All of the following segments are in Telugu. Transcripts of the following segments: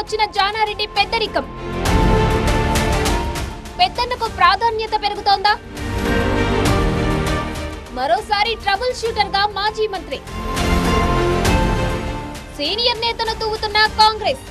వచ్చిన జానారెడ్డి పెద్దరికం. పెద్దన్నకు ప్రాధాన్యత పెరుగుతోందా? మరోసారి ట్రబుల్ షూటర్ గా మాజీ మంత్రి. సీనియర్ నేతను తూగుతున్న కాంగ్రెస్.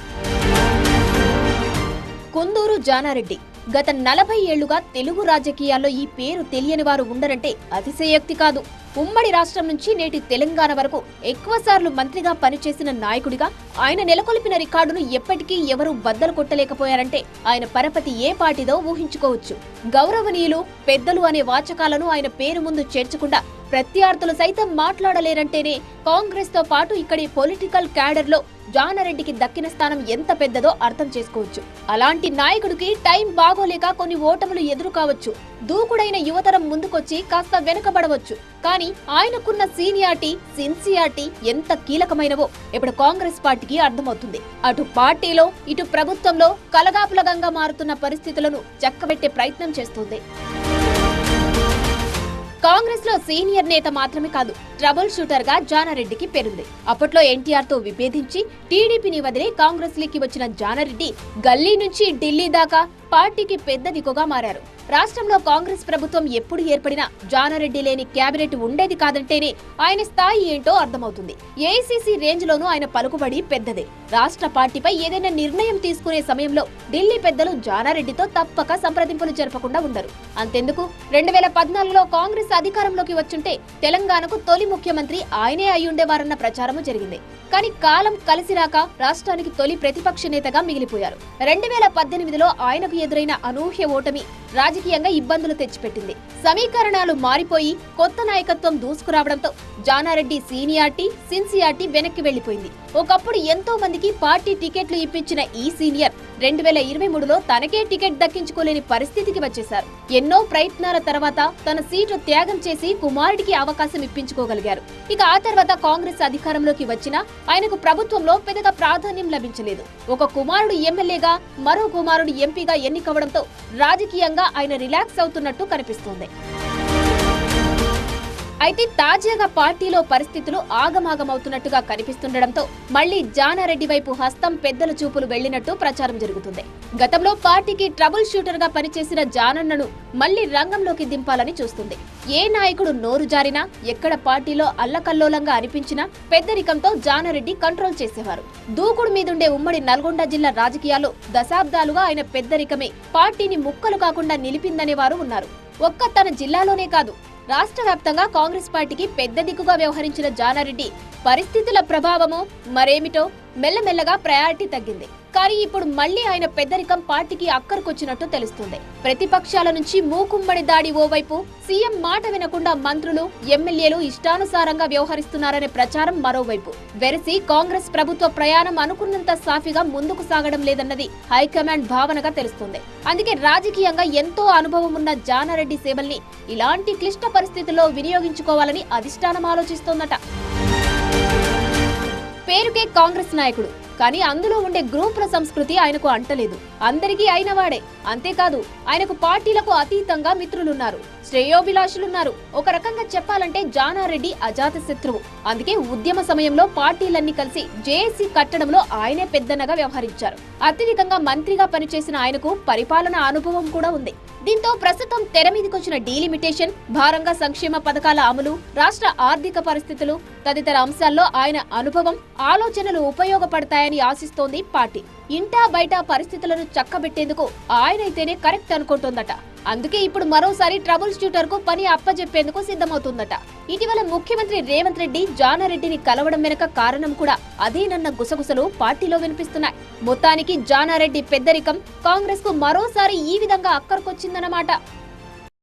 కుందూరు జానారెడ్డి గత 40 ఏళ్లుగా తెలుగు రాజకీయాల్లో ఈ పేరు తెలియని వారు ఉండరంటే అతిశయోక్తి కాదు. ఉమ్మడి రాష్ట్రం నుంచి నేటి తెలంగాణ వరకు ఎక్కువసార్లు మంత్రిగా పనిచేసిన నాయకుడిగా ఆయన నెలకొల్పిన రికార్డును ఎప్పటికీ ఎవరూ బద్దలు కొట్టలేకపోయారంటే ఆయన పరపతి ఏ పార్టీదో ఊహించుకోవచ్చు. గౌరవనీయులు, పెద్దలు అనే వాచకాలను ఆయన పేరు ముందు చేర్చకుండా ప్రత్యర్థులు సైతం మాట్లాడలేరంటేనే కాంగ్రెస్ తో పాటు ఇక్కడి పొలిటికల్ క్యాడర్ లో జానారెడ్డికి దక్కిన స్థానం ఎంత పెద్దదో అర్థం చేసుకోవచ్చు. అలాంటి నాయకుడికి టైం బాగోలేక కొన్ని ఓటములు ఎదురు కావచ్చు. దూకుడైన యువతరం ముందుకొచ్చి కాస్త వెనుకబడవచ్చు. కానీ ఆయనకున్న సీనియారిటీ, సిన్సియారిటీ ఎంత కీలకమైనవో ఇప్పుడు కాంగ్రెస్ పార్టీకి అర్థమవుతుంది. అటు పార్టీలో ఇటు ప్రభుత్వంలో కలగాపులగంగా మారుతున్న పరిస్థితులను చక్కబెట్టే ప్రయత్నం చేస్తుంది. కాంగ్రెస్ లో సీనియర్ నేత మాత్రమే కాదు, ట్రబుల్ షూటర్ గా జానారెడ్డికి పేరుంది. అప్పట్లో ఎన్టీఆర్ తో విభేదించి టీడీపీని వదిలి కాంగ్రెస్ లోకి వచ్చిన జానారెడ్డి గల్లీ నుంచి ఢిల్లీ దాకా పార్టీకి పెద్ద దిక్కుగా మారారు. రాష్ట్రంలో కాంగ్రెస్ ప్రభుత్వం ఎప్పుడు ఏర్పడినా జానారెడ్డి లేని కేబినెట్ ఉండేది కాదంటేనే ఆయన స్థాయి ఏంటో అర్థమవుతుంది. ఏఐసీసీ రేంజ్ లోనూ ఆయన పలుకుబడి పెద్దదే. రాష్ట్ర పార్టీపై ఏదైనా నిర్ణయం తీసుకునే సమయంలో ఢిల్లీ పెద్దలు జానారెడ్డితో తప్పక సంప్రదింపులు జరపకుండా ఉండరు. అంతెందుకు 2014లో కాంగ్రెస్ అధికారంలోకి వచ్చుంటే తెలంగాణకు తొలి ముఖ్యమంత్రి ఆయనే అయ్యుండేవారన్న ప్రచారము జరిగింది. కానీ కాలం కలిసిరాక రాష్ట్రానికి తొలి ప్రతిపక్ష నేతగా మిగిలిపోయారు. 2018లో ఆయనకు ఎదురైన అనూహ్య ఓటమి రాజకీయంగా ఇబ్బందులు తెచ్చిపెట్టింది. సమీకరణాలు మారిపోయి కొత్త నాయకత్వం దూసుకురావడంతో జానారెడ్డి సీనియారిటీ, సిన్సియారిటీ వెనక్కి వెళ్లిపోయింది. ఒకప్పుడు ఎంతో మందికి పార్టీ టికెట్లు ఇప్పించిన ఈ సీనియర్ 2023లో తనకే టికెట్ దక్కించుకోలేని పరిస్థితికి వచ్చేశారు. ఎన్నో ప్రయత్నాల తర్వాత తన సీటు త్యాగం చేసి కుమారుడికి అవకాశం ఇప్పించుకోగలిగారు. ఇక ఆ తర్వాత కాంగ్రెస్ అధికారంలోకి వచ్చినా ఆయనకు ప్రభుత్వంలో పెద్దగా ప్రాధాన్యం లభించలేదు. ఒక కుమారుడు ఎమ్మెల్యేగా, మరో కుమారుడు ఎంపీగా ఎన్నికవడంతో రాజకీయంగా ఆయన రిలాక్స్ అవుతున్నట్టు కనిపిస్తోంది. అయితే తాజాగా పార్టీలో పరిస్థితులు ఆగమాగమవుతున్నట్టుగా కనిపిస్తుండటంతో మళ్లీ జానారెడ్డి వైపు హస్తం, పెద్దల చూపులు వెళ్లినట్టు ప్రచారం జరుగుతుంది. గతంలో పార్టీకి ట్రబుల్ షూటర్ గా పనిచేసిన జానన్నను మళ్లీ రంగంలోకి దింపాలని చూస్తుంది. ఏ నాయకుడు నోరు జారినా, ఎక్కడ పార్టీలో అల్లకల్లోలంగా అనిపించినా పెద్దరికంతో జానారెడ్డి కంట్రోల్ చేసేవారు. దూకుడు మీదుండే ఉమ్మడి నల్గొండ జిల్లా రాజకీయాల్లో దశాబ్దాలుగా ఆయన పెద్దరికమే పార్టీని ముక్కలు కాకుండా నిలిపిందనేవారు ఉన్నారు. ఒక్క తన జిల్లాలోనే కాదు, రాష్ట్ర వ్యాప్తంగా కాంగ్రెస్ పార్టీకి పెద్ద దిక్కుగా వ్యవహరించిన జానారెడ్డి పరిస్థితుల ప్రభావమో మరేమిటో మెల్లమెల్లగా ప్రయారిటీ తగ్గింది. కానీ ఇప్పుడు మళ్లీ ఆయన పెద్దరికం పార్టీకి అక్కరకొచ్చినట్టు తెలుస్తుంది. ప్రతిపక్షాల నుంచి మూకుమ్మడి దాడి ఓవైపు, సీఎం మాట వినకుండా మంత్రులు, ఎమ్మెల్యేలు ఇష్టానుసారంగా వ్యవహరిస్తున్నారనే ప్రచారం మరోవైపు వెరసి కాంగ్రెస్ ప్రభుత్వ ప్రయాణం అనుకున్నంత సాఫీగా ముందుకు సాగడం లేదన్నది హైకమాండ్ భావనగా తెలుస్తుంది. అందుకే రాజకీయంగా ఎంతో అనుభవం ఉన్న జానారెడ్డి సేవల్ని ఇలాంటి క్లిష్ట పరిస్థితుల్లో వినియోగించుకోవాలని అధిష్టానం ఆలోచిస్తోందట. పేరుకే కాంగ్రెస్ నాయకుడు, కానీ అందులో ఉండే గ్రూపుల సంస్కృతి ఆయనకు అంటలేదు. అందరికీ అయినవాడే. అంతేకాదు, ఆయనకు పార్టీలకు అతీతంగా మిత్రులున్నారు, శ్రేయోభిలాషులున్నారు. ఒక రకంగా చెప్పాలంటే జానారెడ్డి అజాత శత్రువు. అందుకే ఉద్యమ సమయంలో పార్టీలన్నీ కలిసి జేఏసీ కట్టడంలో ఆయనే పెద్దన్నగా వ్యవహరించారు. అత్యధికంగా మంత్రిగా పనిచేసిన ఆయనకు పరిపాలన అనుభవం కూడా ఉంది. దీంతో ప్రస్తుతం తెర మీదకొచ్చిన డీలిమిటేషన్, భారంగా సంక్షేమ పథకాల అమలు, రాష్ట్ర ఆర్థిక పరిస్థితులు తదితర అంశాల్లో ఆయన అనుభవం, ఆలోచనలు ఉపయోగపడతాయని ఆశిస్తోంది పార్టీ. ఇంటా బయట పరిస్థితులను చక్కబెట్టేందుకు ఆయనైతేనే కరెక్ట్ అనుకుంటోందట. అందుకే ఇప్పుడు మరోసారి ట్రబుల్ షూటర్ కు పని అప్పజెప్పేందుకు సిద్ధమవుతుందట. ఇటీవల ముఖ్యమంత్రి రేవంత్ రెడ్డి జానారెడ్డిని కలవడం వెనక కారణం కూడా అదేనన్న గుసగుసలు పార్టీలో వినిపిస్తున్నాయి. మొత్తానికి జానారెడ్డి పెద్దరికం కాంగ్రెస్ కు మరోసారి ఈ విధంగా అక్కరకొచ్చిందన్నమాట.